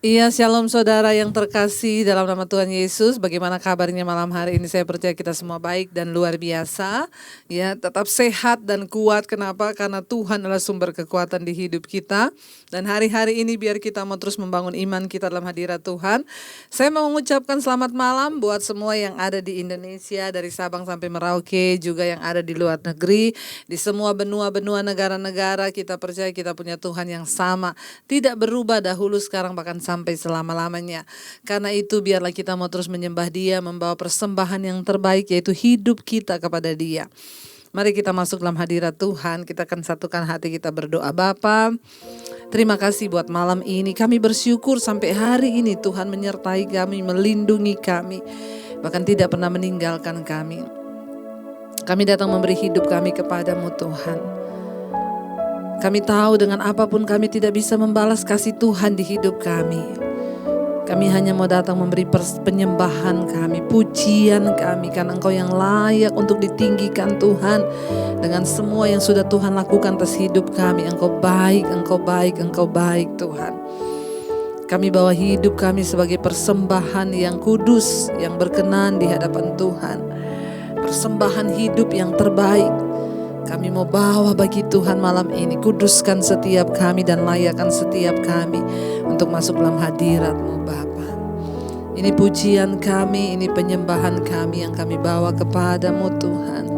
Iya, shalom saudara yang terkasih dalam nama Tuhan Yesus. Bagaimana kabarnya malam hari ini? Saya percaya kita semua baik dan luar biasa. Ya, tetap sehat dan kuat. Kenapa? Karena Tuhan adalah sumber kekuatan di hidup kita. Dan hari-hari ini biar kita mau terus membangun iman kita dalam hadirat Tuhan. Saya mau mengucapkan selamat malam buat semua yang ada di Indonesia, dari Sabang sampai Merauke, juga yang ada di luar negeri, di semua benua-benua negara-negara. Kita percaya kita punya Tuhan yang sama, tidak berubah dahulu, sekarang, bahkan sampai selama-lamanya. Karena itu biarlah kita mau terus menyembah Dia, membawa persembahan yang terbaik, yaitu hidup kita kepada Dia. Mari kita masuk dalam hadirat Tuhan. Kita akan satukan hati kita berdoa. Bapa, terima kasih buat malam ini. Kami bersyukur sampai hari ini Tuhan menyertai kami, melindungi kami, bahkan tidak pernah meninggalkan kami. Kami datang memberi hidup kami kepadamu Tuhan. Kami tahu dengan apapun kami tidak bisa membalas kasih Tuhan di hidup kami. Kami hanya mau datang memberi penyembahan kami, pujian kami, karena Engkau yang layak untuk ditinggikan Tuhan. Dengan semua yang sudah Tuhan lakukan atas hidup kami, Engkau baik, Engkau baik, Engkau baik Tuhan. Kami bawa hidup kami sebagai persembahan yang kudus, yang berkenan di hadapan Tuhan. Persembahan hidup yang terbaik kami mau bawa bagi Tuhan malam ini. Kuduskan setiap kami dan layakkan setiap kami untuk masuk dalam hadirat-Mu Bapa. Ini pujian kami, ini penyembahan kami yang kami bawa kepadamu Tuhan.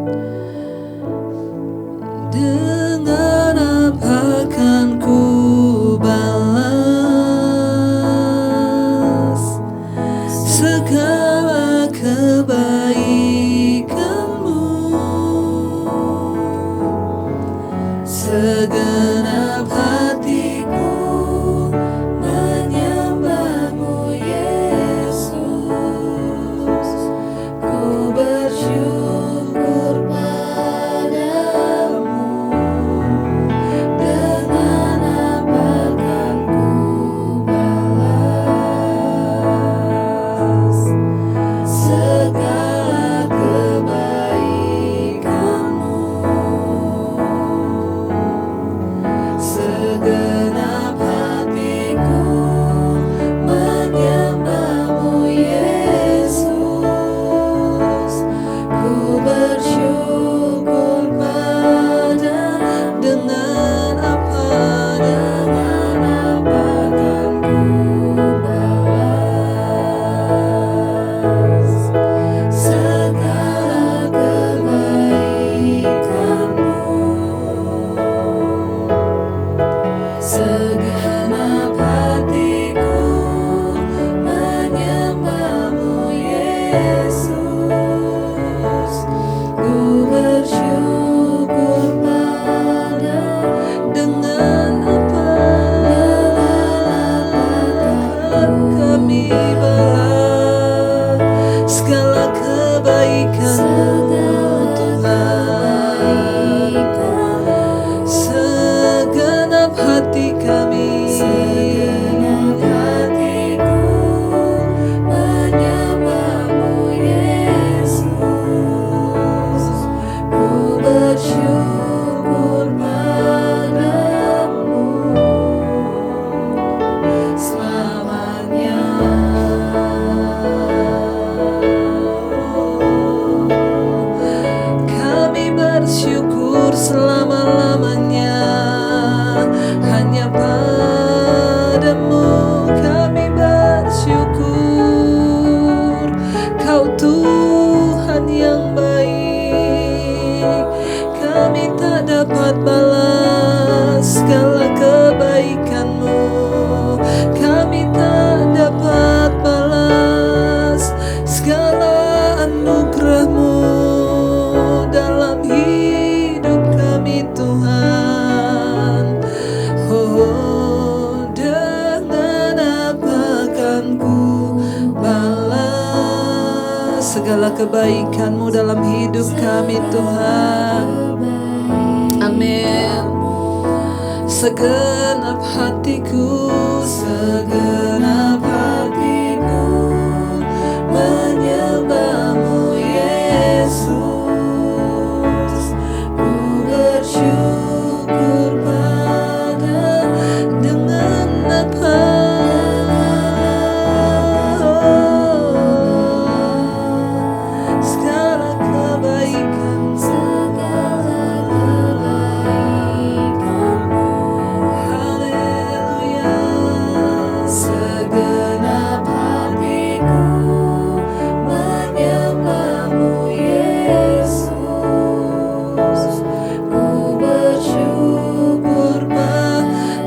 Dengan apa kan ku balas segala kebaikan-Mu? Segenap hatiku menyembah-Mu Yesus. Ku bersyukur padamu. Dengan apa kan ku balas segala kebaikan-Mu? Segenap hatiku menyembah-Mu Yesus. Ku bersyukur pada dengan apa kan ku balas segala kebaikan-Mu. Segenap hatiku menyembah-Mu Yesus. Ku bersyukur pada dengan apa kami balas segala kebaikan-Mu Tuhan. Segenap hati kami, segenap hatiku menyembah-Mu Yesus. Ku bersyukur padamu selamanya. Kami bersyukur selama-lamanya. Hanya padamu kami bersyukur. Kau Tuhan yang baik. Kami tak dapat balas segala kebaikan-Mu. Kami tak dapat balas segala anugerah-Mu dalam hidup kami Tuhan. Oh, dengan apa kan ku balas segala kebaikan-Mu dalam hidup kami Tuhan. Amin. Segenap hatiku, segenap hatiku menyembah-Mu Yesus. Ku bersyukur pada dengan apa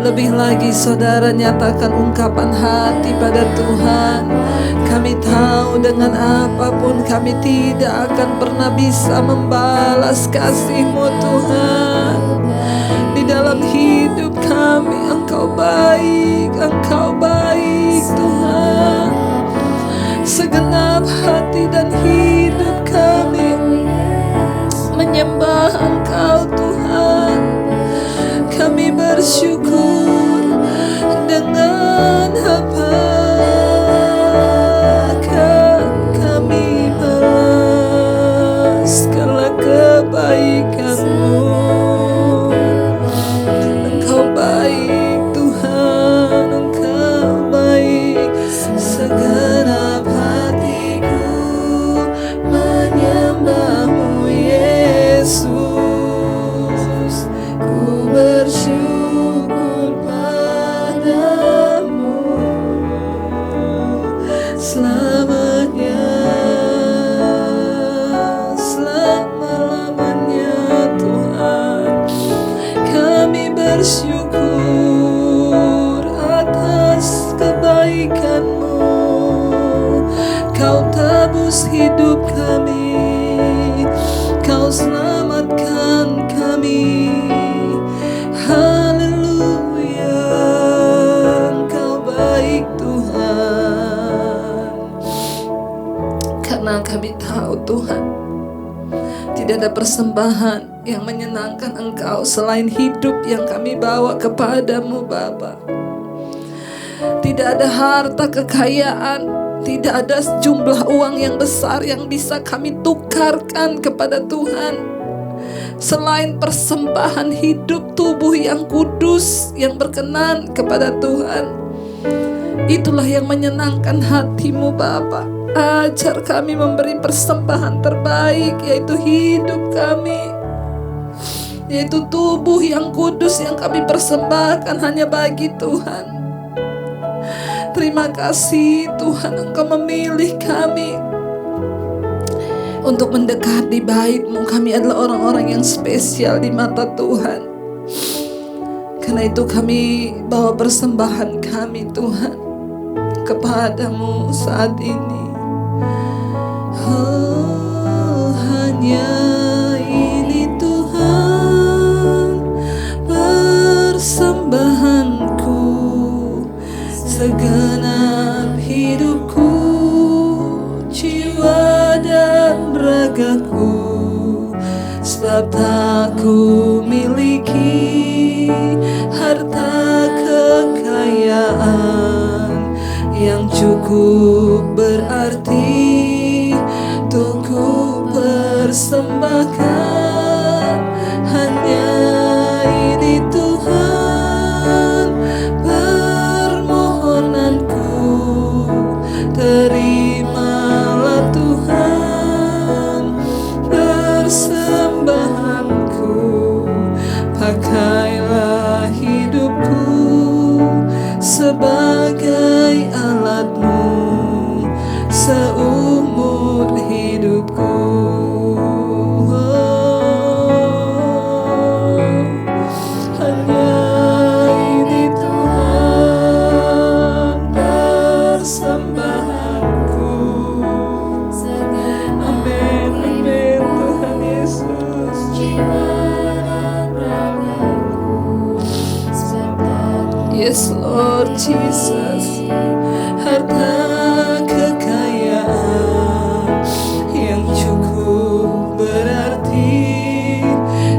Lebih lagi saudara nyatakan ungkapan hati pada Tuhan. Kami tahu dengan apapun kami tidak akan pernah bisa membalas kasih-Mu Tuhan. Di dalam hidup kami Engkau baik Tuhan. Segenap hati dan hidup kami menyembah Engkau Tuhan. Kami bersyukur dengan apakah kami balas segala kebaikan-Mu. Engkau baik Tuhan, Engkau baik. Segenap hatiku menyembah-Mu Yesus. Ku bersyukur padamu selamanya, selama-lamanya Tuhan. Kami bersyukur atas kebaikan-Mu. Kau tebus hidup kami, Kau selamatkan kami. Haleluya, Engkau baik Tuhan. Karena kami tahu Tuhan, tidak ada persembahan yang menyenangkan Engkau selain hidup yang kami bawa kepadamu Bapa. Tidak ada harta kekayaan, tidak ada jumlah uang yang besar yang bisa kami tukarkan kepada Tuhan selain persembahan hidup tubuh yang kudus, yang berkenan kepada Tuhan. Itulah yang menyenangkan hati-Mu Bapa. Ajar kami memberi persembahan terbaik, yaitu hidup kami, yaitu tubuh yang kudus yang kami persembahkan hanya bagi Tuhan. Terima kasih Tuhan, Engkau memilih kami untuk mendekat di bait-Mu. Kami adalah orang-orang yang spesial di mata Tuhan. Karena itu kami bawa persembahan kami Tuhan kepadamu saat ini. Oh, hanya ini Tuhan persembahanku, segenap hidupku, jiwa dan ragaku. Sebab tak ku miliki harta kekayaan yang cukup berarti untuk ku persembahkan. Hanya ini Tuhan permohonanku, terimalah Tuhan persembahanku. Pakailah hidupku sebagai alat-Mu seumur hidupku. Hanya ini Tuhan persembahanku. Amin, amin Tuhan Yesus. Yes Lord Jesus. Harta kekayaan yang cukup berarti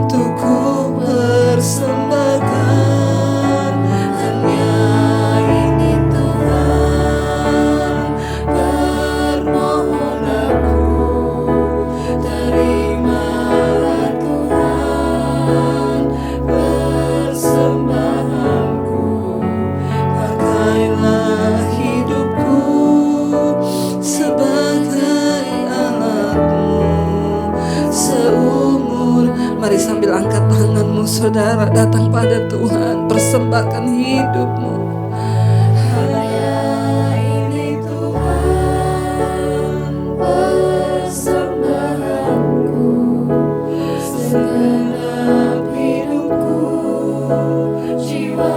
untuk ku persembahkan. Hanya ini Tuhan permohonanku, terimalah Tuhan persembahanku. Pakailah hidupku sebagai alat-Mu seumur. Mari sambil angkat tanganmu saudara, datang pada Tuhan, persembahkan hidupmu. Hanya ini Tuhan persembahanku, segenap hidupku, jiwa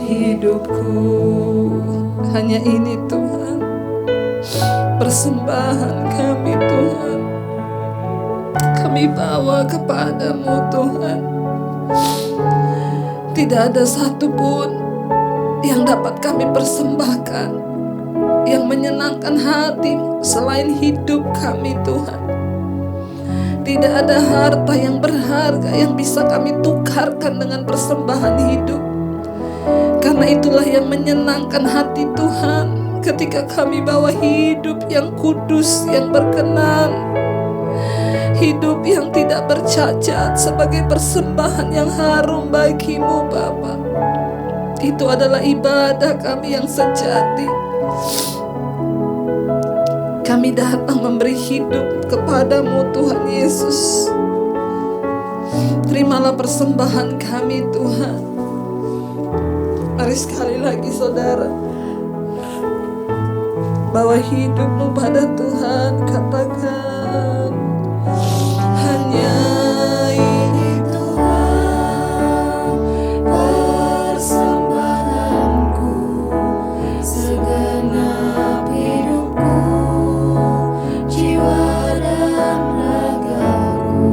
hidupku. Hanya ini Tuhan, persembahan kami Tuhan, kami bawa kepadamu Tuhan. Tidak ada satupun yang dapat kami persembahkan yang menyenangkan hati-Mu selain hidup kami Tuhan. Tidak ada harta yang berharga yang bisa kami tukarkan dengan persembahan hidup. Karena itulah yang menyenangkan hati Tuhan ketika kami bawa hidup yang kudus, yang berkenan, hidup yang tidak bercacat sebagai persembahan yang harum bagi-Mu Bapa. Itu adalah ibadah kami yang sejati. Kami datang memberi hidup kepadamu Tuhan Yesus. Terimalah persembahan kami Tuhan. Mari sekali lagi saudara, bawa hidupmu pada Tuhan. Katakan, hanya ini Tuhan, persembahanku, segenap hidupku, jiwa dan ragaku,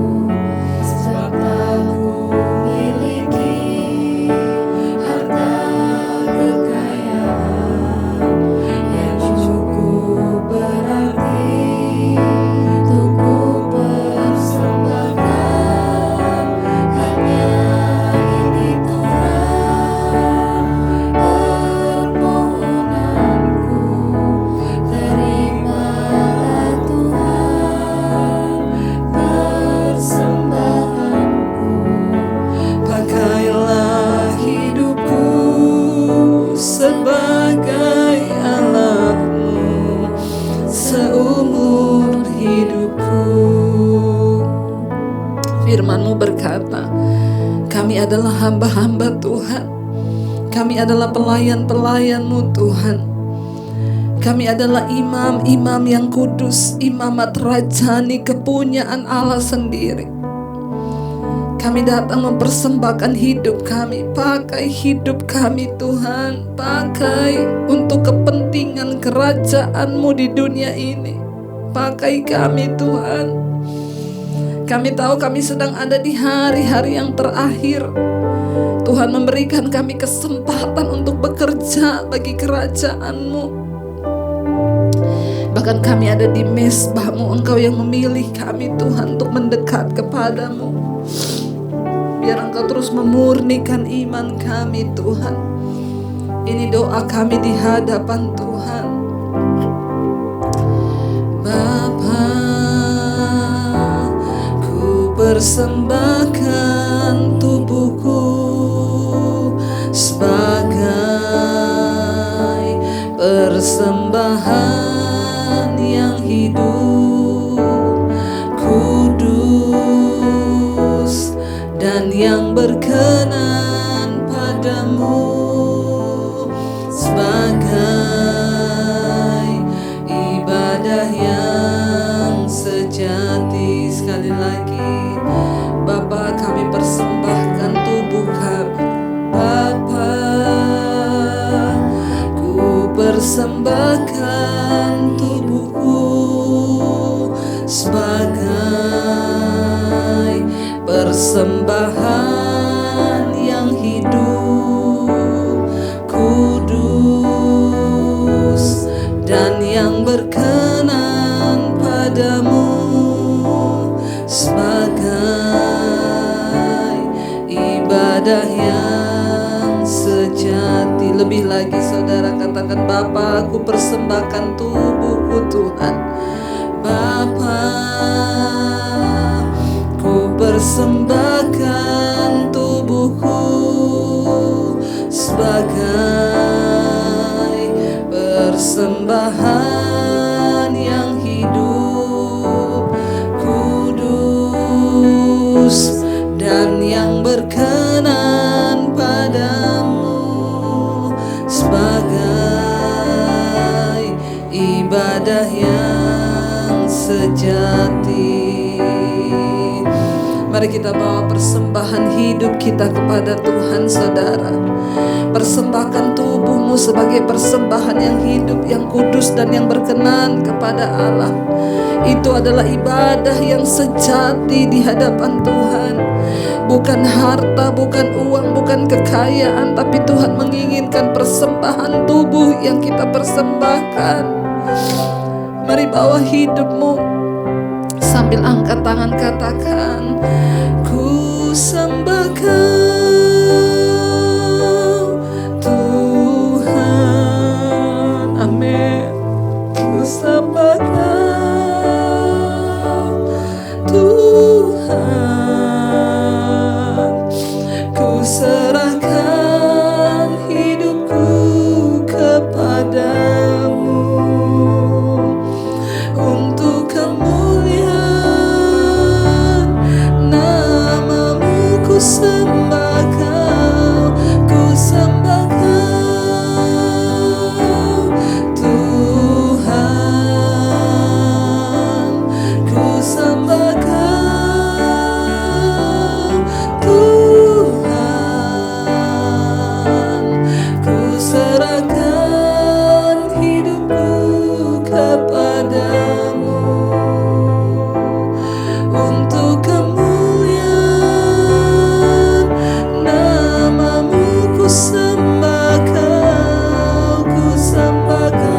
sebab tak ku miliki harta kekayaan yang cukup berarti untuk ku persembahkan. Hanya ini Tuhan, permohonanku, terimalah Tuhan persembahanku. Pakailah hidupku sebagai alatmu seumur hidupku. Firman-Mu berkata, kami adalah hamba-hamba Tuhan. Kami adalah pelayan-pelayan-Mu Tuhan. Kami adalah imam-imam yang kudus, imamat rajani kepunyaan Allah sendiri. Kami datang mempersembahkan hidup kami. Pakai hidup kami Tuhan, pakai untuk kepentingan kerajaan-Mu di dunia ini. Pakai kami Tuhan. Kami tahu kami sedang ada di hari-hari yang terakhir. Tuhan memberikan kami kesempatan untuk bekerja bagi kerajaan-Mu. Bahkan kami ada di mezbah-Mu. Engkau yang memilih kami Tuhan untuk mendekat kepadamu. Biar Engkau terus memurnikan iman kami Tuhan. Ini doa kami di hadapan Tuhan. Bapa, ku persembahkan tubuhku sebagai persembahan yang hidup, kudus, dan yang berkenan padamu, sebagai ibadah yang sejati. Sekali lagi, Bapa, kami persembahkan tubuh kami. Bapa, ku persembahkan tubuhku sebagai persembahan yang hidup, kudus, dan yang berkenan padamu, sebagai ibadah yang sejati. Lebih lagi saudara katakan, Bapa, aku persembahkan tubuhku Tuhan. Bapa, ku persembahkan tubuhku sebagai persembahan yang hidup, kudus, dan yang berkenan padamu, sebagai ibadah yang sejati. Mari kita bawa persembahan hidup kita kepada Tuhan saudara. mempersembahkan tubuhmu sebagai persembahan yang hidup, yang kudus dan yang berkenan kepada Allah. Itu adalah ibadah yang sejati di hadapan Tuhan. Bukan harta, bukan uang, bukan kekayaan, tapi Tuhan menginginkan persembahan tubuh yang kita persembahkan. Mari bawa hidupmu sambil angkat tangan, katakan, ku sembah Kau Tuhan. Amin. Ku sembah Kau Tuhan. Ku serahkan hidupku kepadamu untuk kemuliaan namamu. Ku sembah Kau, ku sembah Kau Tuhan. Ku sembah Kau Tuhan. Ku serahkan hidupku kepadamu untuk kemuliaan namamu. Ku sembah Kau, ku sembah Kau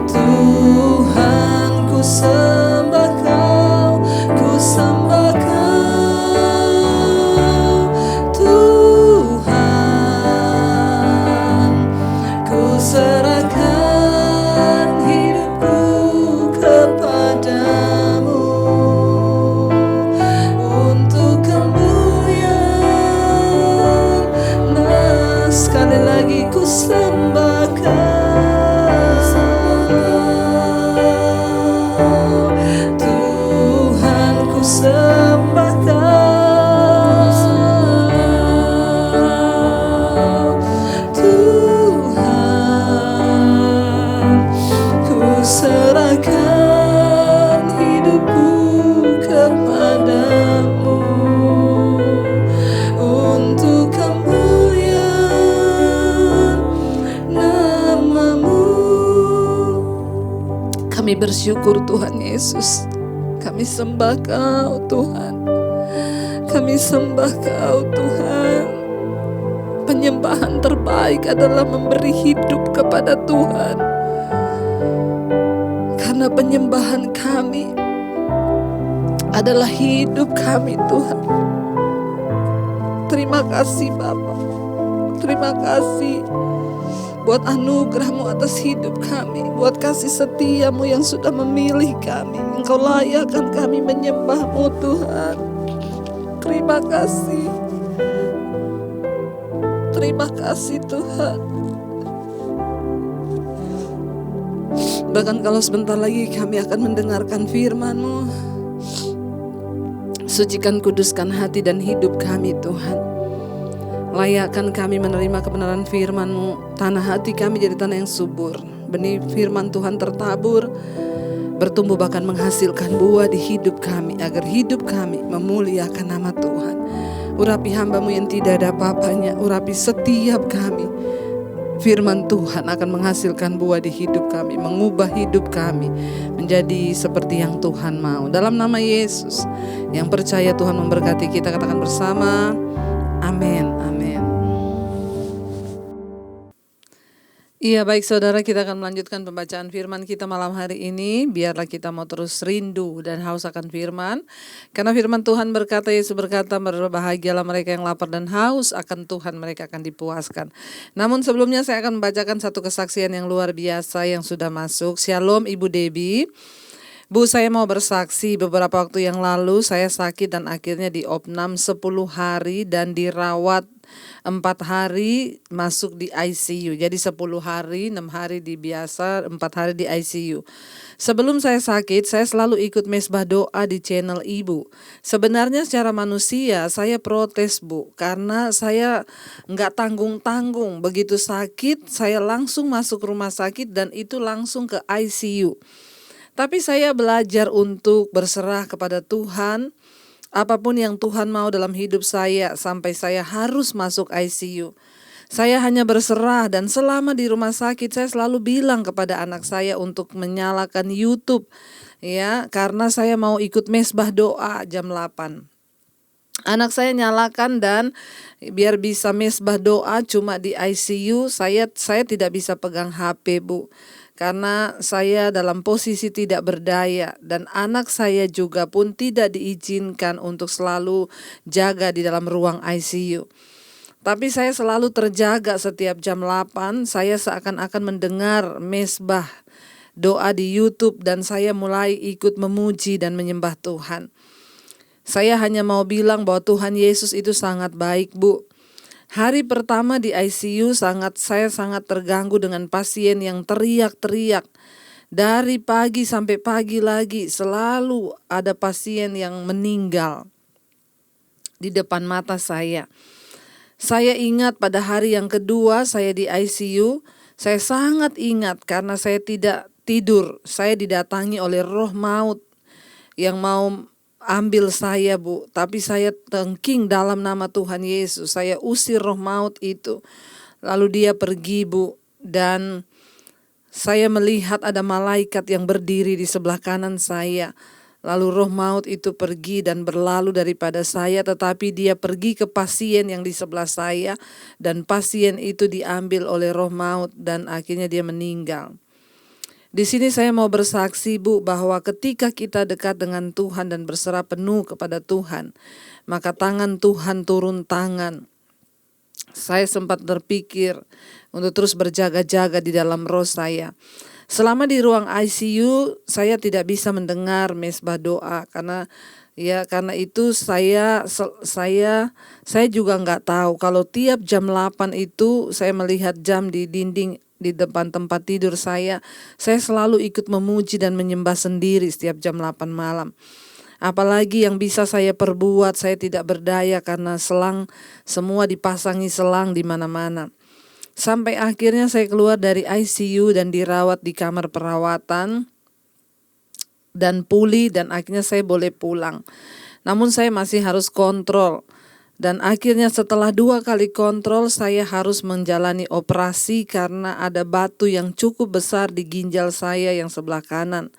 Tuhan. Ku sembah Kau, ku sembah Kau Tuhan. Ku serahkan hidupku kepadamu untuk kemuliaan. Nah, sekali lagi ku sembah Kau Tuhan. Ku sembah Kau Tuhan. Ku serahkan hidupku kepadamu untuk kemuliaan namamu. Kami bersyukur Tuhan Yesus. Kami sembah Kau Tuhan. Kami sembah Kau Tuhan. Penyembahan terbaik adalah memberi hidup kepada Tuhan. Karena penyembahan kami adalah hidup kami Tuhan. Terima kasih Bapa. Terima kasih buat anugerah-Mu atas hidup kami, buat kasih setia-Mu yang sudah memilih kami. Engkau layakkan kami menyembah-Mu Tuhan. Terima kasih. Terima kasih Tuhan. Bahkan kalau sebentar lagi kami akan mendengarkan firman-Mu, sucikan, kuduskan hati dan hidup kami Tuhan. Layakkan kami menerima kebenaran firman-Mu. Tanah hati kami jadi tanah yang subur. Benih firman Tuhan tertabur, bertumbuh bahkan menghasilkan buah di hidup kami, agar hidup kami memuliakan nama Tuhan. Urapi hamba-Mu yang tidak ada apa-apanya. Urapi setiap kami. Firman Tuhan akan menghasilkan buah di hidup kami, mengubah hidup kami menjadi seperti yang Tuhan mau. Dalam nama Yesus, yang percaya Tuhan memberkati kita, katakan bersama, amin, amin. Iya, baik saudara, kita akan melanjutkan pembacaan firman kita malam hari ini. Biarlah kita mau terus rindu dan haus akan firman. Karena firman Tuhan berkata, Yesus berkata, berbahagialah mereka yang lapar dan haus akan Tuhan, mereka akan dipuaskan. Namun sebelumnya saya akan membacakan satu kesaksian yang luar biasa yang sudah masuk. Shalom Ibu Debbie. Bu, saya mau bersaksi. Beberapa waktu yang lalu saya sakit dan akhirnya diopnam 10 hari dan dirawat 4 hari masuk di ICU. Jadi 10 hari, 6 hari di biasa, 4 hari di ICU. Sebelum saya sakit, saya selalu ikut mesbah doa di channel Ibu. Sebenarnya secara manusia saya protes Bu, karena saya nggak tanggung-tanggung. Begitu sakit, saya langsung masuk rumah sakit dan itu langsung ke ICU. Tapi saya belajar untuk berserah kepada Tuhan. apapun yang Tuhan mau dalam hidup saya sampai saya harus masuk ICU. Saya hanya berserah, dan selama di rumah sakit saya selalu bilang kepada anak saya untuk menyalakan YouTube, ya, karena saya mau ikut mesbah doa jam 8. Anak saya nyalakan dan biar bisa mesbah doa cuma di ICU. Saya tidak bisa pegang HP, Bu. Karena saya dalam posisi tidak berdaya, dan anak saya juga pun tidak diizinkan untuk selalu jaga di dalam ruang ICU. Tapi saya selalu terjaga. Setiap jam 8 saya seakan-akan mendengar mesbah doa di YouTube, dan saya mulai ikut memuji dan menyembah Tuhan. Saya hanya mau bilang bahwa Tuhan Yesus itu sangat baik, Bu. Hari pertama di ICU saya sangat terganggu dengan pasien yang teriak-teriak. Dari pagi sampai pagi lagi selalu ada pasien yang meninggal di depan mata saya. Saya ingat pada hari yang kedua saya di ICU, saya sangat ingat karena saya tidak tidur. Saya didatangi oleh roh maut yang mau ambil saya, Bu. Tapi saya tengking dalam nama Tuhan Yesus. Saya usir roh maut itu. Lalu dia pergi, Bu. Dan saya melihat ada malaikat yang berdiri di sebelah kanan saya. Lalu roh maut itu pergi dan berlalu daripada saya, tetapi dia pergi ke pasien yang di sebelah saya, dan pasien itu diambil oleh roh maut dan akhirnya dia meninggal. Di sini saya mau bersaksi, Bu, bahwa ketika kita dekat dengan Tuhan dan berserah penuh kepada Tuhan, maka tangan Tuhan turun tangan. Saya sempat berpikir untuk terus berjaga-jaga di dalam roh saya. Selama di ruang ICU saya tidak bisa mendengar mesbah doa karena itu saya juga nggak tahu kalau tiap jam 8 itu saya melihat jam di dinding di depan tempat tidur saya selalu ikut memuji dan menyembah sendiri setiap jam 8 malam. Apalagi yang bisa saya perbuat, saya tidak berdaya karena semua dipasangi selang di mana-mana. Sampai akhirnya saya keluar dari ICU dan dirawat di kamar perawatan dan pulih, dan akhirnya saya boleh pulang. Namun saya masih harus kontrol, dan akhirnya setelah 2 kali kontrol saya harus menjalani operasi karena ada batu yang cukup besar di ginjal saya yang sebelah kanan.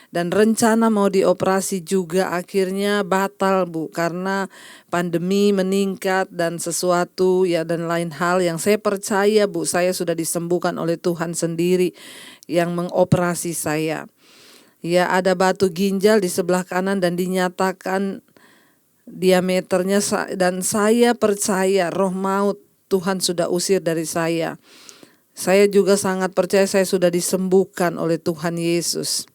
Dan rencana mau dioperasi juga akhirnya batal, Bu, karena pandemi meningkat dan sesuatu dan lain hal yang saya percaya, Bu, saya sudah disembuhkan oleh Tuhan sendiri yang mengoperasi saya. Ya, ada batu ginjal di sebelah kanan dan dinyatakan diameternya, dan saya percaya roh maut Tuhan sudah usir dari saya. Saya juga sangat percaya saya sudah disembuhkan oleh Tuhan Yesus.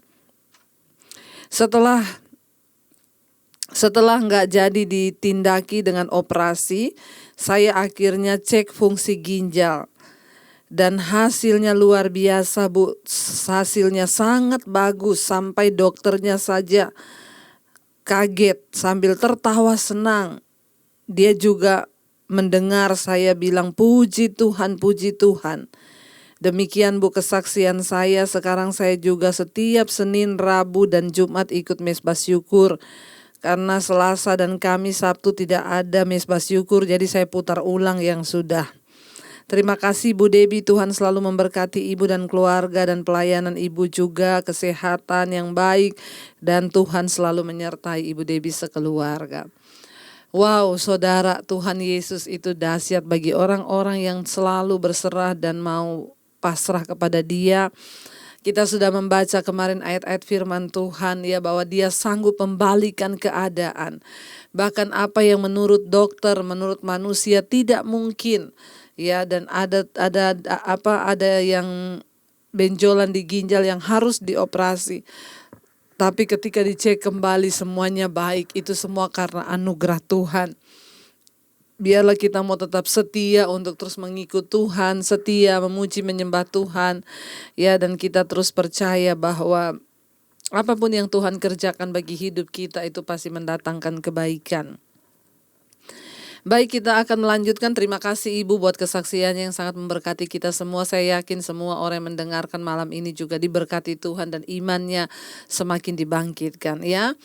Setelah nggak jadi ditindaki dengan operasi, saya akhirnya cek fungsi ginjal. Dan hasilnya luar biasa, Bu. Hasilnya sangat bagus sampai dokternya saja kaget sambil tertawa senang. Dia juga mendengar saya bilang puji Tuhan, puji Tuhan. Demikian, Bu, kesaksian saya. Sekarang saya juga setiap Senin, Rabu, dan Jumat ikut mesbah syukur. Karena Selasa dan Kamis, Sabtu tidak ada mesbah syukur, jadi saya putar ulang yang sudah. Terima kasih, Bu Debbie. Tuhan selalu memberkati Ibu dan keluarga, dan pelayanan Ibu juga, kesehatan yang baik, dan Tuhan selalu menyertai Ibu Debbie sekeluarga. Wow, saudara, Tuhan Yesus itu dahsyat bagi orang-orang yang selalu berserah dan mau pasrah kepada Dia. Kita sudah membaca kemarin ayat-ayat firman Tuhan bahwa Dia sanggup membalikan keadaan. Bahkan apa yang menurut dokter, menurut manusia tidak mungkin. Dan ada yang benjolan di ginjal yang harus dioperasi. Tapi ketika dicek kembali semuanya baik, itu semua karena anugerah Tuhan. Biarlah kita mau tetap setia untuk terus mengikut Tuhan, setia memuji menyembah Tuhan, dan kita terus percaya bahwa apapun yang Tuhan kerjakan bagi hidup kita itu pasti mendatangkan kebaikan. Baik, kita akan melanjutkan. Terima kasih Ibu buat kesaksiannya yang sangat memberkati kita semua. Saya yakin semua orang yang mendengarkan malam ini juga diberkati Tuhan dan imannya semakin dibangkitkan, ya.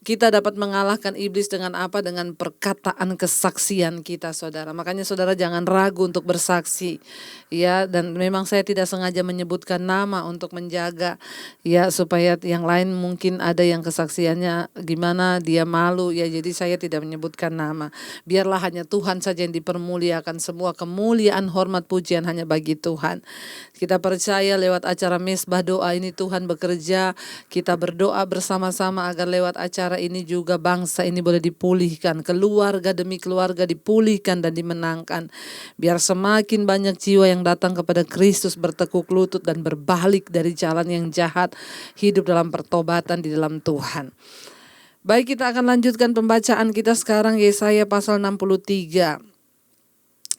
Kita dapat mengalahkan iblis dengan apa? Dengan perkataan kesaksian kita, saudara. Makanya saudara jangan ragu untuk bersaksi. Ya, dan memang saya tidak sengaja menyebutkan nama untuk menjaga ya supaya yang lain mungkin ada yang kesaksiannya gimana dia malu ya. Jadi saya tidak menyebutkan nama. Biarlah hanya Tuhan saja yang dipermuliakan, semua kemuliaan, hormat, pujian hanya bagi Tuhan. Kita percaya lewat acara Mesbah Doa ini Tuhan bekerja. Kita berdoa bersama-sama agar lewat acara ini juga bangsa ini boleh dipulihkan, keluarga demi keluarga dipulihkan dan dimenangkan. Biar semakin banyak jiwa yang datang kepada Kristus, bertekuk lutut dan berbalik dari jalan yang jahat, hidup dalam pertobatan di dalam Tuhan. Baik, kita akan lanjutkan pembacaan kita sekarang Yesaya pasal 63.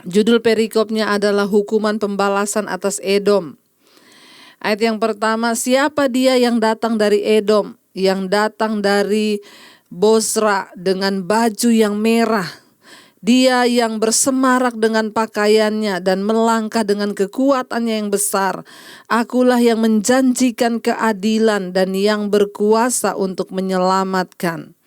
Judul perikopnya adalah hukuman pembalasan atas Edom. Ayat yang pertama, siapa dia yang datang dari Edom, yang datang dari Bosra dengan baju yang merah? Dia yang bersemarak dengan pakaiannya dan melangkah dengan kekuatannya yang besar. Akulah yang menjanjikan keadilan dan yang berkuasa untuk menyelamatkan.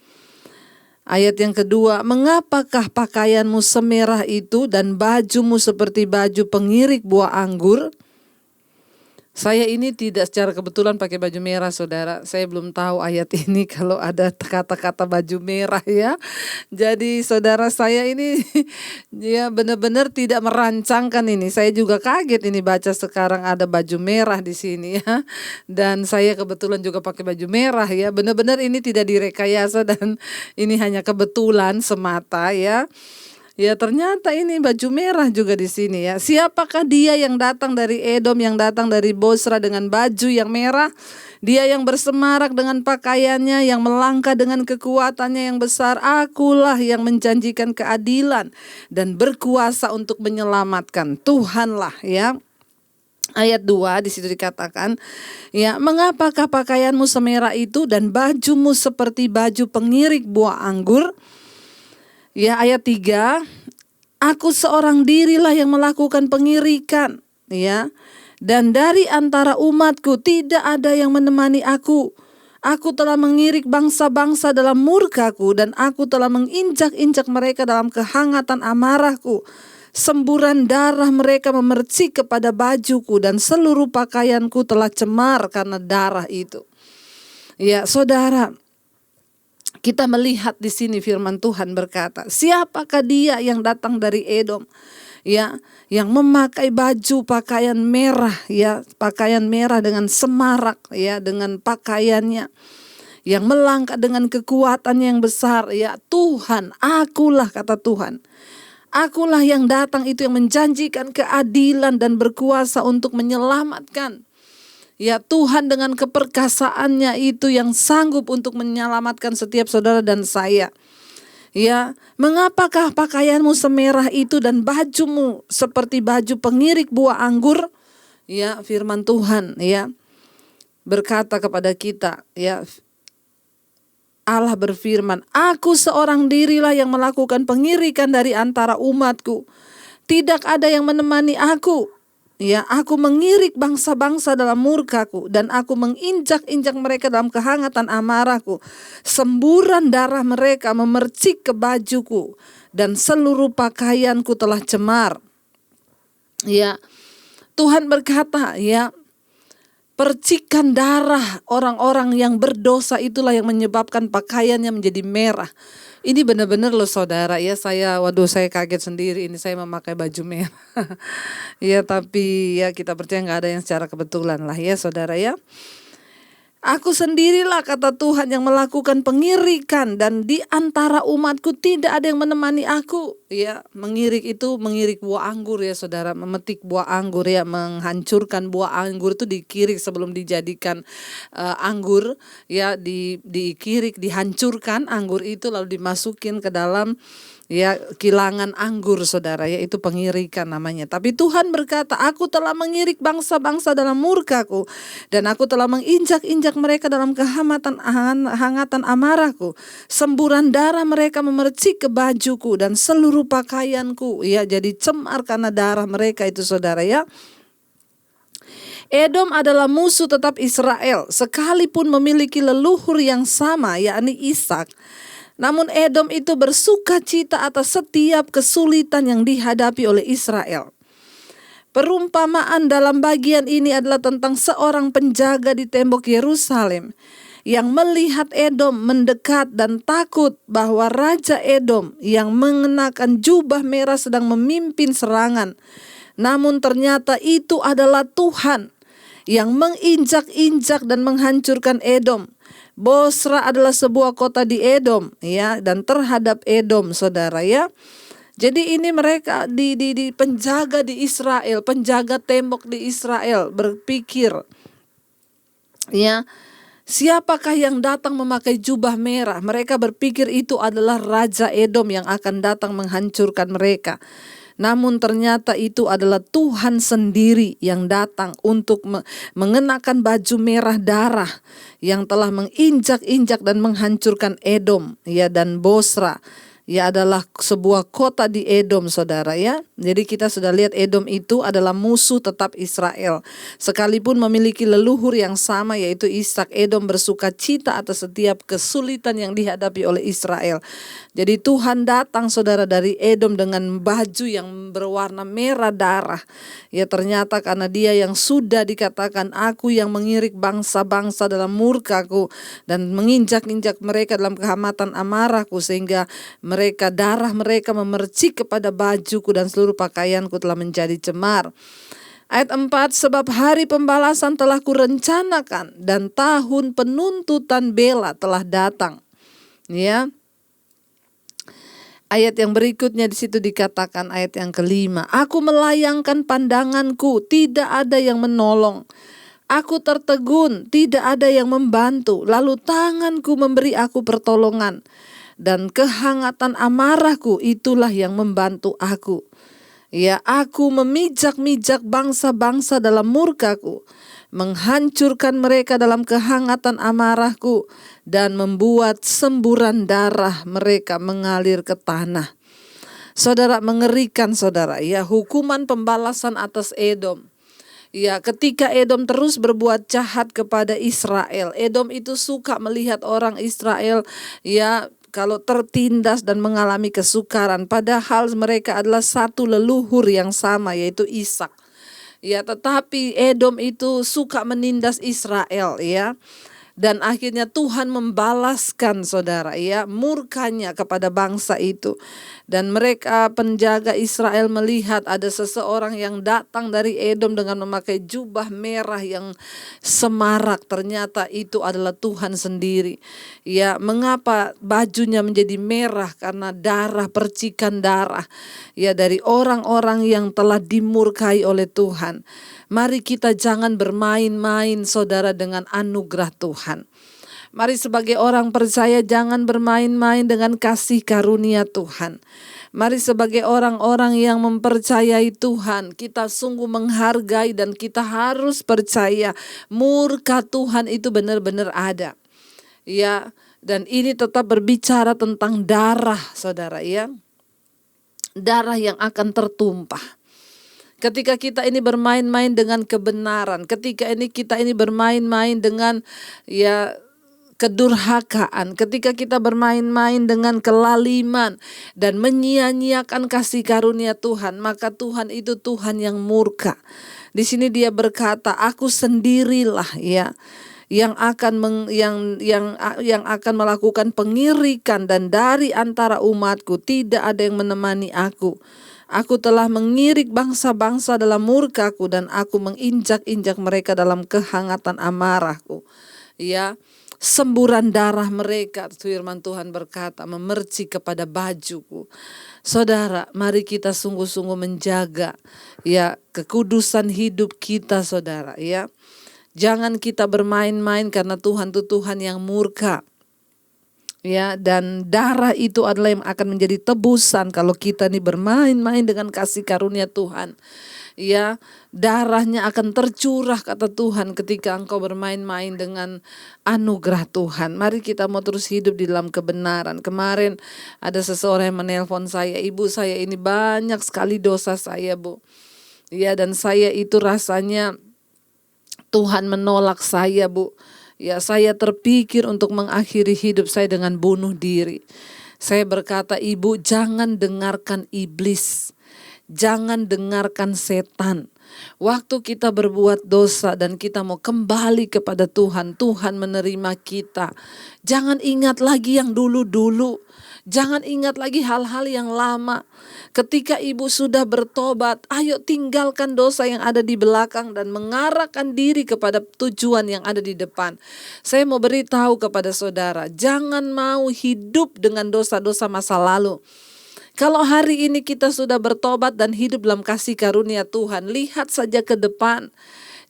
Ayat yang kedua, mengapakah pakaianmu semerah itu dan bajumu seperti baju pengirik buah anggur? Saya ini tidak secara kebetulan pakai baju merah, saudara. Saya belum tahu ayat ini kalau ada kata-kata baju merah ya. Jadi saudara saya ini ya benar-benar tidak merancangkan ini. Saya juga kaget ini baca sekarang ada baju merah di sini ya. Dan saya kebetulan juga pakai baju merah ya. Benar-benar ini tidak direkayasa dan ini hanya kebetulan semata ya. Ya ternyata ini baju merah juga di sini ya. Siapakah dia yang datang dari Edom, yang datang dari Bosra dengan baju yang merah? Dia yang bersemarak dengan pakaiannya, yang melangkah dengan kekuatannya yang besar. Akulah yang menjanjikan keadilan dan berkuasa untuk menyelamatkan. Tuhanlah ya. Ayat 2 di situ dikatakan, ya, mengapakah pakaianmu semerah itu dan bajumu seperti baju pengirik buah anggur? Ya, ayat 3, aku seorang dirilah yang melakukan pengirikan, ya. Dan dari antara umatku tidak ada yang menemani aku. Aku telah mengirik bangsa-bangsa dalam murkaku dan aku telah menginjak-injak mereka dalam kehangatan amarahku. Semburan darah mereka memercik kepada bajuku dan seluruh pakaianku telah cemar karena darah itu. Ya, saudara, kita melihat di sini firman Tuhan berkata, siapakah dia yang datang dari Edom, ya, yang memakai baju pakaian merah, ya, pakaian merah dengan semarak, ya, dengan pakaiannya, yang melangkah dengan kekuatan yang besar, ya, Tuhan, akulah kata Tuhan. Akulah yang datang itu yang menjanjikan keadilan dan berkuasa untuk menyelamatkan. Ya, Tuhan dengan keperkasaannya itu yang sanggup untuk menyelamatkan setiap saudara dan saya. Ya, mengapakah pakaianmu semerah itu dan bajumu seperti baju pengirik buah anggur? Ya, firman Tuhan ya berkata kepada kita, ya, Allah berfirman, aku seorang dirilah yang melakukan pengirikan dari antara umatku. Tidak ada yang menemani aku. Ya, aku mengirik bangsa-bangsa dalam murkaku dan aku menginjak-injak mereka dalam kehangatan amarahku. Semburan darah mereka memercik ke bajuku dan seluruh pakaianku telah cemar. Ya, Tuhan berkata, ya, percikan darah orang-orang yang berdosa itulah yang menyebabkan pakaiannya menjadi merah. Ini benar-benar loh saudara ya, saya kaget sendiri ini saya memakai baju merah. Ya, tapi ya kita percaya gak ada yang secara kebetulan lah ya saudara ya. Aku sendirilah kata Tuhan yang melakukan pengirikan dan di antara umatku tidak ada yang menemani aku. Ya, mengirik itu mengirik buah anggur ya saudara, memetik buah anggur ya, menghancurkan buah anggur itu dikirik sebelum dijadikan anggur ya, dikirik, dihancurkan anggur itu lalu dimasukin ke dalam ya kilangan anggur saudara ya, itu pengirikan namanya. Tapi Tuhan berkata, aku telah mengirik bangsa-bangsa dalam murkaku dan aku telah menginjak-injak mereka dalam hangatan amarahku. Semburan darah mereka memercik ke bajuku dan seluruh pakaianku ya jadi cemar karena darah mereka itu saudara ya. Edom adalah musuh tetap Israel, sekalipun memiliki leluhur yang sama, yakni Ishak. Namun Edom itu bersuka cita atas setiap kesulitan yang dihadapi oleh Israel. Perumpamaan dalam bagian ini adalah tentang seorang penjaga di tembok Yerusalem yang melihat Edom mendekat dan takut bahwa Raja Edom yang mengenakan jubah merah sedang memimpin serangan. Namun ternyata itu adalah Tuhan yang menginjak-injak dan menghancurkan Edom. Bosra adalah sebuah kota di Edom, ya, dan terhadap Edom, saudara, ya. Jadi ini mereka di penjaga di Israel, penjaga tembok di Israel berpikir, ya, siapakah yang datang memakai jubah merah? Mereka berpikir itu adalah Raja Edom yang akan datang menghancurkan mereka. Namun ternyata itu adalah Tuhan sendiri yang datang untuk mengenakan baju merah darah yang telah menginjak-injak dan menghancurkan Edom, ya, dan Bosra. Ya, adalah sebuah kota di Edom, saudara, ya. Jadi kita sudah lihat Edom itu adalah musuh tetap Israel. Sekalipun memiliki leluhur yang sama, yaitu Ishak, Edom bersuka cita atas setiap kesulitan yang dihadapi oleh Israel. Jadi Tuhan datang, saudara, dari Edom dengan baju yang berwarna merah darah. Ya, ternyata karena dia yang sudah dikatakan, aku yang mengirik bangsa-bangsa dalam murkaku dan menginjak-injak mereka dalam kehamatan amarahku, sehingga darah mereka memercik kepada bajuku dan seluruh pakaianku telah menjadi cemar. Ayat 4, sebab hari pembalasan telah kurencanakan dan tahun penuntutan bela telah datang. Ya. Ayat yang berikutnya di situ dikatakan, ayat yang kelima, aku melayangkan pandanganku, tidak ada yang menolong. Aku tertegun, tidak ada yang membantu. Lalu tanganku memberi aku pertolongan. Dan kehangatan amarahku itulah yang membantu aku. Ya, aku memijak-mijak bangsa-bangsa dalam murkaku, menghancurkan mereka dalam kehangatan amarahku, dan membuat semburan darah mereka mengalir ke tanah. Saudara, mengerikan, saudara, ya, hukuman pembalasan atas Edom. Ya, ketika Edom terus berbuat jahat kepada Israel, Edom itu suka melihat orang Israel, ya, kalau tertindas dan mengalami kesukaran, padahal mereka adalah satu leluhur yang sama, yaitu Ishak. Ya, tetapi Edom itu suka menindas Israel, ya. Dan akhirnya Tuhan membalaskan, saudara, ya, murkanya kepada bangsa itu. Dan mereka, penjaga Israel, melihat ada seseorang yang datang dari Edom dengan memakai jubah merah yang semarak. Ternyata itu adalah Tuhan sendiri. Ya, mengapa bajunya menjadi merah? Karena darah, percikan darah, ya, dari orang-orang yang telah dimurkai oleh Tuhan. Mari kita jangan bermain-main, saudara, dengan anugerah Tuhan. Mari sebagai orang percaya jangan bermain-main dengan kasih karunia Tuhan. Mari sebagai orang-orang yang mempercayai Tuhan, kita sungguh menghargai dan kita harus percaya murka Tuhan itu benar-benar ada. Ya, dan ini tetap berbicara tentang darah, saudara, ya. Darah yang akan tertumpah. Ketika kita ini bermain-main dengan kebenaran, ketika kita ini bermain-main dengan, ya, kedurhakaan, ketika kita bermain-main dengan kelaliman dan menyia-nyiakan kasih karunia Tuhan, maka Tuhan itu Tuhan yang murka. Di sini dia berkata, aku sendirilah, ya, yang akan melakukan pengirikan, dan dari antara umatku tidak ada yang menemani aku. Aku telah mengirik bangsa-bangsa dalam murkaku, dan aku menginjak-injak mereka dalam kehangatan amarahku. Ya, semburan darah mereka, firman Tuhan berkata, memercik kepada bajuku. Saudara, mari kita sungguh-sungguh menjaga, ya, kekudusan hidup kita, saudara, ya. Jangan kita bermain-main karena Tuhan itu Tuhan yang murka. Ya, dan darah itu adalah yang akan menjadi tebusan kalau kita nih bermain-main dengan kasih karunia Tuhan. Ya, darahnya akan tercurah, kata Tuhan, ketika engkau bermain-main dengan anugerah Tuhan. Mari kita mau terus hidup di dalam kebenaran. Kemarin ada seseorang yang menelpon saya, ibu, saya ini banyak sekali dosa saya, Bu. Ya, dan saya itu rasanya Tuhan menolak saya, Bu. Ya, saya terpikir untuk mengakhiri hidup saya dengan bunuh diri. Saya berkata, Ibu, jangan dengarkan iblis. Jangan dengarkan setan. Waktu kita berbuat dosa dan kita mau kembali kepada Tuhan, Tuhan menerima kita. Jangan ingat lagi yang dulu-dulu. Jangan ingat lagi hal-hal yang lama. Ketika ibu sudah bertobat, ayo tinggalkan dosa yang ada di belakang dan mengarahkan diri kepada tujuan yang ada di depan. Saya mau beritahu kepada saudara, jangan mau hidup dengan dosa-dosa masa lalu. Kalau hari ini kita sudah bertobat dan hidup dalam kasih karunia Tuhan, lihat saja ke depan.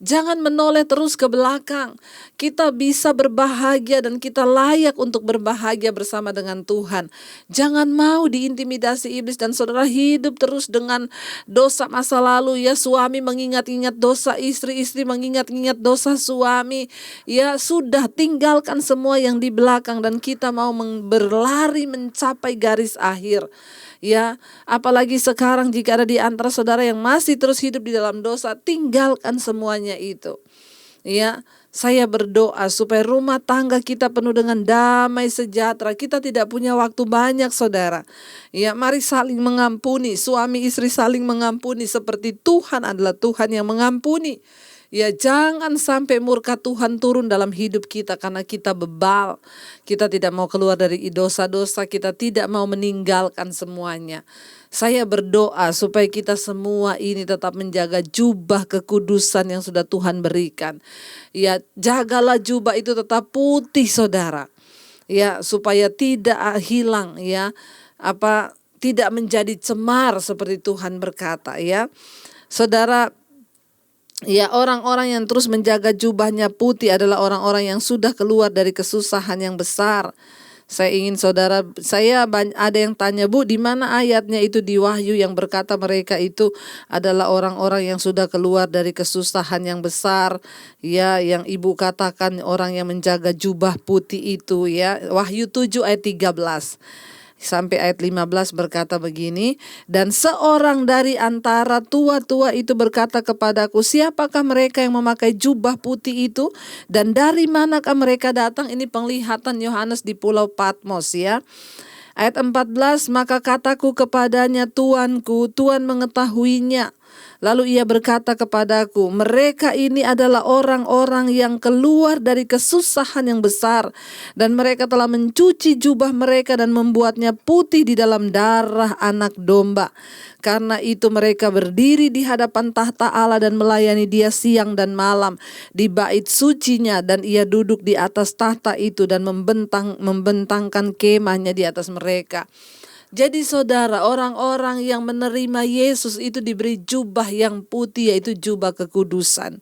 Jangan menoleh terus ke belakang. Kita bisa berbahagia dan kita layak untuk berbahagia bersama dengan Tuhan. Jangan mau diintimidasi iblis dan saudara hidup terus dengan dosa masa lalu. Ya, suami mengingat-ingat dosa istri, istri mengingat-ingat dosa suami. Ya, sudah tinggalkan semua yang di belakang dan kita mau berlari mencapai garis akhir. Ya, apalagi sekarang jika ada di antara saudara yang masih terus hidup di dalam dosa, tinggalkan semuanya itu. Ya, saya berdoa supaya rumah tangga kita penuh dengan damai sejahtera. Kita tidak punya waktu banyak, saudara. Ya, mari saling mengampuni, suami istri saling mengampuni seperti Tuhan adalah Tuhan yang mengampuni. Ya, jangan sampai murka Tuhan turun dalam hidup kita karena kita bebal. Kita tidak mau keluar dari dosa-dosa, kita tidak mau meninggalkan semuanya. Saya berdoa supaya kita semua ini tetap menjaga jubah kekudusan yang sudah Tuhan berikan. Ya, jagalah jubah itu tetap putih, saudara. Ya, supaya tidak hilang, ya. Tidak menjadi cemar seperti Tuhan berkata, ya. Saudara, ya, orang-orang yang terus menjaga jubahnya putih adalah orang-orang yang sudah keluar dari kesusahan yang besar. Saya ingin saudara, ada yang tanya, Bu, di mana ayatnya itu di Wahyu yang berkata mereka itu adalah orang-orang yang sudah keluar dari kesusahan yang besar. Ya, yang ibu katakan orang yang menjaga jubah putih itu, ya. Wahyu 7 ayat 13. Sampai ayat 15 berkata begini, dan seorang dari antara tua-tua itu berkata kepadaku, siapakah mereka yang memakai jubah putih itu dan dari manakah mereka datang? Ini penglihatan Yohanes di Pulau Patmos, ya. Ayat 14, maka kataku kepadanya, Tuanku, Tuhan mengetahuinya. Lalu ia berkata kepadaku, mereka ini adalah orang-orang yang keluar dari kesusahan yang besar. Dan mereka telah mencuci jubah mereka dan membuatnya putih di dalam darah anak domba. Karena itu mereka berdiri di hadapan tahta Allah dan melayani Dia siang dan malam di bait sucinya. Dan ia duduk di atas tahta itu dan membentangkan kemahnya di atas mereka. Jadi saudara, orang-orang yang menerima Yesus itu diberi jubah yang putih, yaitu jubah kekudusan.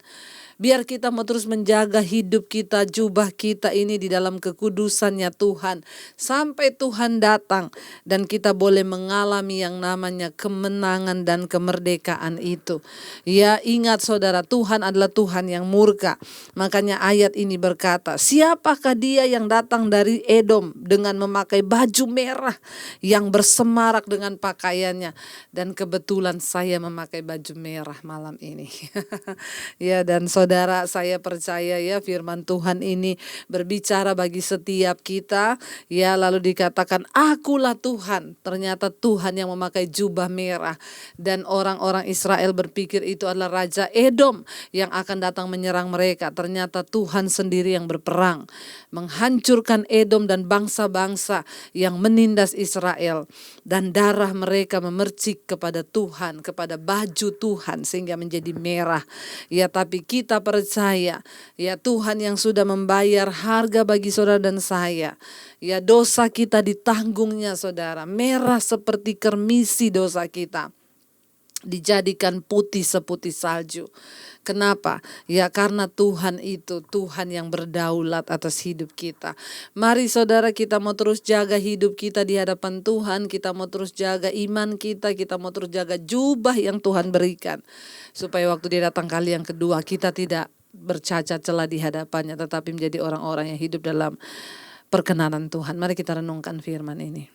Biar kita mau terus menjaga hidup kita, jubah kita ini di dalam kekudusannya Tuhan. Sampai Tuhan datang dan kita boleh mengalami yang namanya kemenangan dan kemerdekaan itu. Ya, ingat saudara, Tuhan adalah Tuhan yang murka. Makanya ayat ini berkata, siapakah dia yang datang dari Edom dengan memakai baju merah yang bersemarak dengan pakaiannya. Dan kebetulan saya memakai baju merah malam ini. Ya, dan saudara, saya percaya ya firman Tuhan ini berbicara bagi setiap kita. Ya, lalu dikatakan akulah Tuhan. Ternyata Tuhan yang memakai jubah merah. Dan orang-orang Israel berpikir itu adalah Raja Edom yang akan datang menyerang mereka. Ternyata Tuhan sendiri yang berperang. Menghancurkan Edom dan bangsa-bangsa yang menindas Israel. Dan darah mereka memercik kepada Tuhan, kepada baju Tuhan sehingga menjadi merah. Ya, tapi kita percaya, ya, Tuhan yang sudah membayar harga bagi saudara dan saya. Ya, dosa kita ditanggungnya saudara, merah seperti kermisi dosa kita. Dijadikan putih seputih salju. Kenapa? Ya, karena Tuhan itu Tuhan yang berdaulat atas hidup kita. Mari saudara, kita mau terus jaga hidup kita di hadapan Tuhan. Kita mau terus jaga iman kita. Kita mau terus jaga jubah yang Tuhan berikan. Supaya waktu Dia datang kali yang kedua, kita tidak bercacat celah di hadapannya, tetapi menjadi orang-orang yang hidup dalam perkenanan Tuhan. Mari kita renungkan firman ini.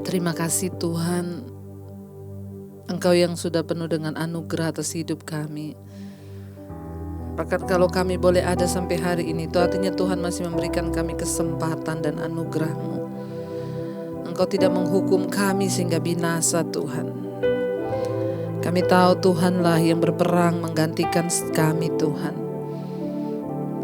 Terima kasih Tuhan, Engkau yang sudah penuh dengan anugerah atas hidup kami. Bahkan kalau kami boleh ada sampai hari ini, itu artinya Tuhan masih memberikan kami kesempatan dan anugerah-Mu. Engkau tidak menghukum kami sehingga binasa, Tuhan. Kami tahu Tuhanlah yang berperang menggantikan kami, Tuhan.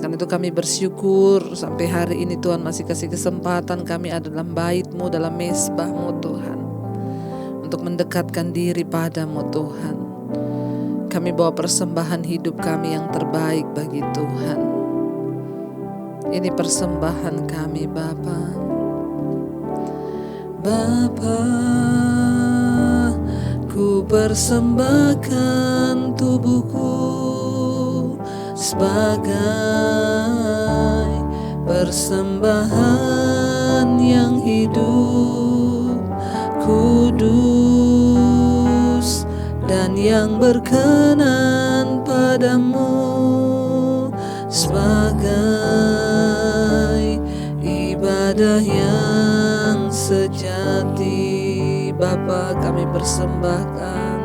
Karena itu kami bersyukur sampai hari ini Tuhan masih kasih kesempatan kami ada dalam bait-Mu, dalam mezbah-Mu, Tuhan. Untuk mendekatkan diri pada-Mu, Tuhan. Kami bawa persembahan hidup kami yang terbaik bagi Tuhan. Ini persembahan kami, Bapa. Bapa, ku persembahkan tubuhku sebagai persembahan yang hidup, kudus, dan yang berkenan padamu, sebagai ibadah yang sejati. Bapa, kami persembahkan.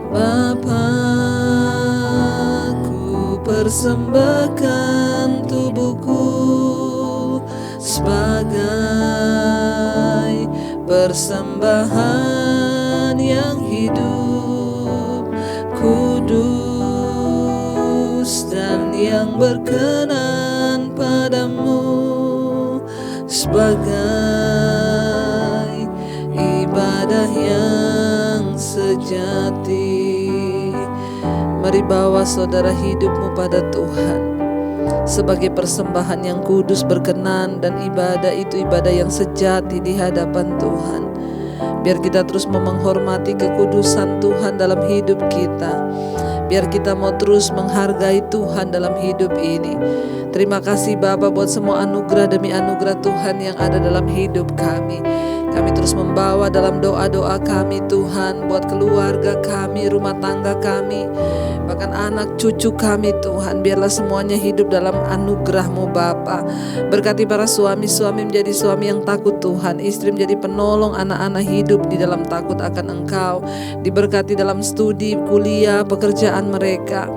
Bapa, ku persembahkan tubuhku sebagai persembahan yang hidup, kudus, dan yang berkenan padamu, sebagai ibadah yang sejati. Mari bawa saudara hidupmu pada Tuhan sebagai persembahan yang kudus, berkenan, dan ibadah itu ibadah yang sejati di hadapan Tuhan. Biar kita terus menghormati kekudusan Tuhan dalam hidup kita. Biar kita mau terus menghargai Tuhan dalam hidup ini. Terima kasih Bapa buat semua anugerah demi anugerah Tuhan yang ada dalam hidup kami. Kami terus membawa dalam doa-doa kami Tuhan, buat keluarga kami, rumah tangga kami, bahkan anak cucu kami Tuhan. Biarlah semuanya hidup dalam anugerah-Mu Bapa. Berkati para suami-suami menjadi suami yang takut Tuhan, istri menjadi penolong, anak-anak hidup di dalam takut akan Engkau. Diberkati dalam studi, kuliah, pekerjaan mereka.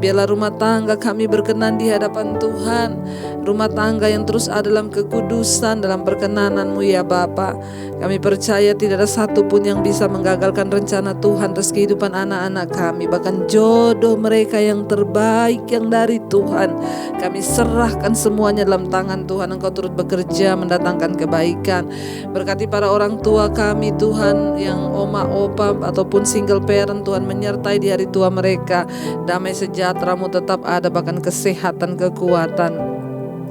Biarlah rumah tangga kami berkenan di hadapan Tuhan. Rumah tangga yang terus ada dalam kekudusan, dalam perkenanan-Mu ya Bapa. Kami percaya tidak ada satupun yang bisa menggagalkan rencana Tuhan atas kehidupan anak-anak kami. Bahkan jodoh mereka yang terbaik yang dari Tuhan, kami serahkan semuanya dalam tangan Tuhan. Engkau turut bekerja mendatangkan kebaikan. Berkati para orang tua kami Tuhan, yang oma, opa, ataupun single parent Tuhan, menyertai di hari tua mereka. Damai sejahtera-Mu tetap ada, bahkan kesehatan, kekuatan.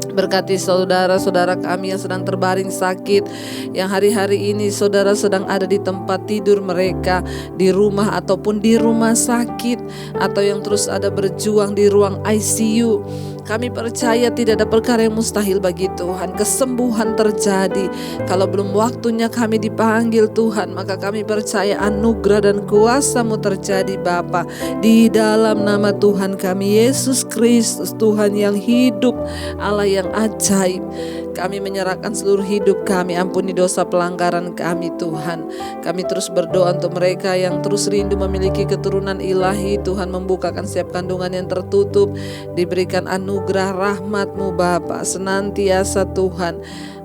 Berkati saudara-saudara kami yang sedang terbaring sakit, yang hari-hari ini saudara sedang ada di tempat tidur mereka, di rumah ataupun di rumah sakit, atau yang terus ada berjuang di ruang ICU. Kami percaya tidak ada perkara yang mustahil bagi Tuhan. Kesembuhan terjadi. Kalau belum waktunya kami dipanggil Tuhan, maka kami percaya anugerah dan kuasa-Mu terjadi Bapa. Di dalam nama Tuhan kami Yesus Kristus, Tuhan yang hidup, Allah yang ajaib. Kami menyerahkan seluruh hidup kami, ampuni dosa pelanggaran kami Tuhan. Kami terus berdoa untuk mereka yang terus rindu memiliki keturunan ilahi. Tuhan membukakan setiap kandungan yang tertutup, diberikan anugerah rahmat-Mu Bapa. Senantiasa Tuhan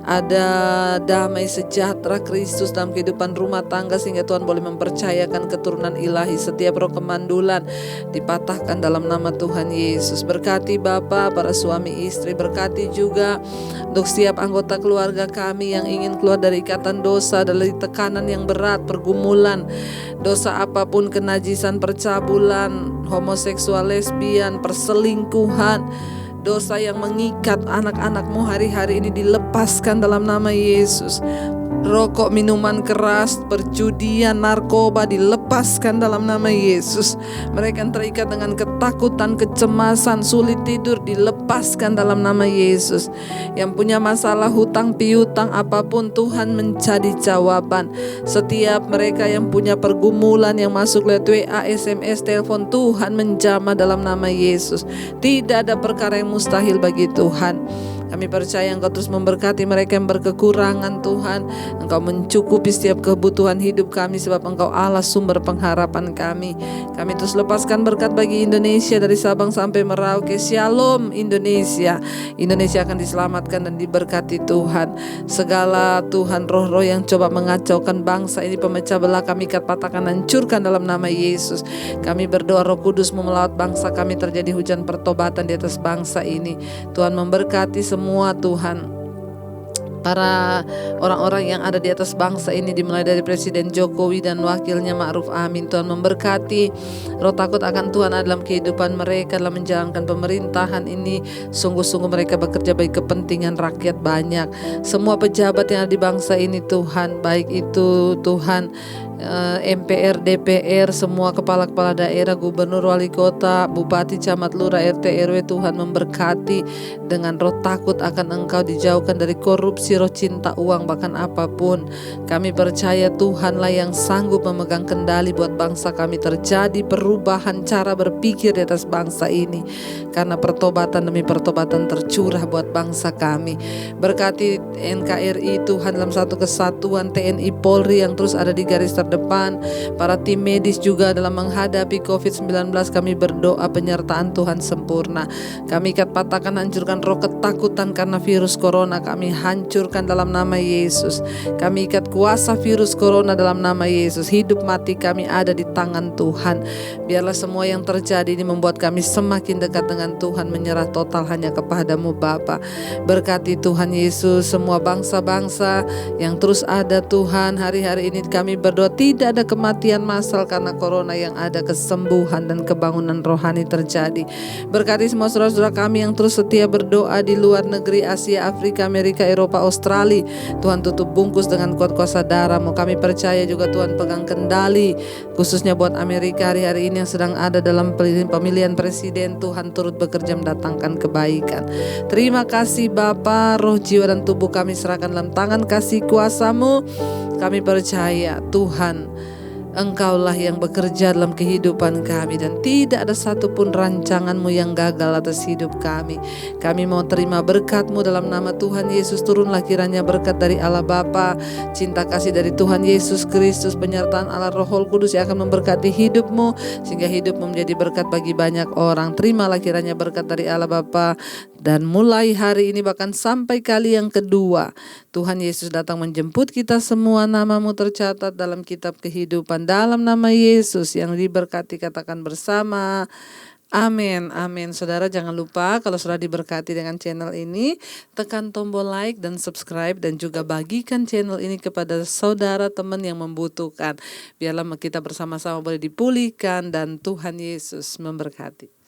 ada damai sejahtera Kristus dalam kehidupan rumah tangga, sehingga Tuhan boleh mempercayakan keturunan ilahi. Setiap roh kemandulan dipatahkan dalam nama Tuhan Yesus. Berkati Bapa para suami istri, berkati juga untuk setiap anggota keluarga kami yang ingin keluar dari ikatan dosa, dari tekanan yang berat, pergumulan, dosa apapun, kenajisan, percabulan, homoseksual, lesbian, perselingkuhan, dosa yang mengikat anak-anak-Mu hari-hari ini dilepaskan dalam nama Yesus. Rokok, minuman keras, perjudian, narkoba dilepaskan dalam nama Yesus. Mereka yang terikat dengan ketakutan, kecemasan, sulit tidur dilepaskan dalam nama Yesus. Yang punya masalah hutang piutang apapun, Tuhan menjadi jawaban. Setiap mereka yang punya pergumulan yang masuk lewat WA, SMS, telepon, Tuhan menjamah dalam nama Yesus. Tidak ada perkara yang mustahil bagi Tuhan. Kami percaya Engkau terus memberkati mereka yang berkekurangan Tuhan. Engkau mencukupi setiap kebutuhan hidup kami sebab Engkau Allah sumber pengharapan kami. Kami terus lepaskan berkat bagi Indonesia dari Sabang sampai Merauke. Shalom Indonesia. Indonesia akan diselamatkan dan diberkati Tuhan. Segala Tuhan roh-roh yang coba mengacaukan bangsa ini, pemecah belah, kami ikat, patahkan, hancurkan dalam nama Yesus. Kami berdoa Roh Kudus-Mu melawat bangsa kami, terjadi hujan pertobatan di atas bangsa ini. Tuhan memberkati semua Tuhan, para orang-orang yang ada di atas bangsa ini, dimulai dari Presiden Jokowi dan wakilnya Ma'ruf Amin. Tuhan memberkati, roh takut akan Tuhan ada dalam kehidupan mereka dalam menjalankan pemerintahan ini. Sungguh-sungguh mereka bekerja bagi kepentingan rakyat banyak. Semua pejabat yang ada di bangsa ini Tuhan, baik itu Tuhan MPR, DPR, semua kepala-kepala daerah, gubernur, wali kota, bupati, camat, lurah, RT, RW, Tuhan memberkati dengan roh takut akan Engkau, dijauhkan dari korupsi, roh cinta uang, bahkan apapun. Kami percaya Tuhanlah yang sanggup memegang kendali buat bangsa kami, terjadi perubahan cara berpikir di atas bangsa ini, karena pertobatan demi pertobatan tercurah buat bangsa kami. Berkati NKRI Tuhan dalam satu kesatuan, TNI Polri yang terus ada di garis terdepan, para tim medis juga dalam menghadapi COVID-19. Kami berdoa penyertaan Tuhan sempurna. Kami ikat, patahkan, hancurkan roh ketakutan karena virus corona. Kami hancurkan dalam nama Yesus. Kami ikat kuasa virus corona dalam nama Yesus. Hidup mati kami ada di tangan Tuhan. Biarlah semua yang terjadi ini membuat kami semakin dekat dengan Tuhan, menyerah total hanya kepada-Mu Bapa. Berkati Tuhan Yesus semua bangsa-bangsa yang terus ada Tuhan. Hari-hari ini kami berdoa tidak ada kematian massal karena corona, yang ada kesembuhan dan kebangunan rohani terjadi. Berkati semua saudara-saudara kami yang terus setia berdoa di luar negeri, Asia, Afrika, Amerika, Eropa, Australia. Tuhan tutup bungkus dengan kuat kuasa darah-Mu. Kami percaya juga Tuhan pegang kendali, khususnya buat Amerika hari-hari ini yang sedang ada dalam pemilihan presiden. Tuhan turut bekerja mendatangkan kebaikan. Terima kasih Bapa, roh, jiwa dan tubuh kami serahkan dalam tangan kasih kuasa-Mu. Kami percaya Tuhan, Engkaulah yang bekerja dalam kehidupan kami, dan tidak ada satupun rancangan-Mu yang gagal atas hidup kami. Kami mau terima berkat-Mu dalam nama Tuhan Yesus. Turunlah kiranya berkat dari Allah Bapa, cinta kasih dari Tuhan Yesus Kristus, penyertaan Allah Roh Kudus yang akan memberkati hidup-Mu, sehingga hidup-Mu menjadi berkat bagi banyak orang. Terimalah kiranya berkat dari Allah Bapa, dan mulai hari ini bahkan sampai kali yang kedua Tuhan Yesus datang menjemput kita semua, nama-Mu tercatat dalam kitab kehidupan. Dalam nama Yesus yang diberkati, katakan bersama, amin, amin. Saudara jangan lupa, kalau sudah diberkati dengan channel ini, tekan tombol like dan subscribe, dan juga bagikan channel ini kepada saudara teman yang membutuhkan. Biarlah kita bersama-sama boleh dipulihkan, dan Tuhan Yesus memberkati.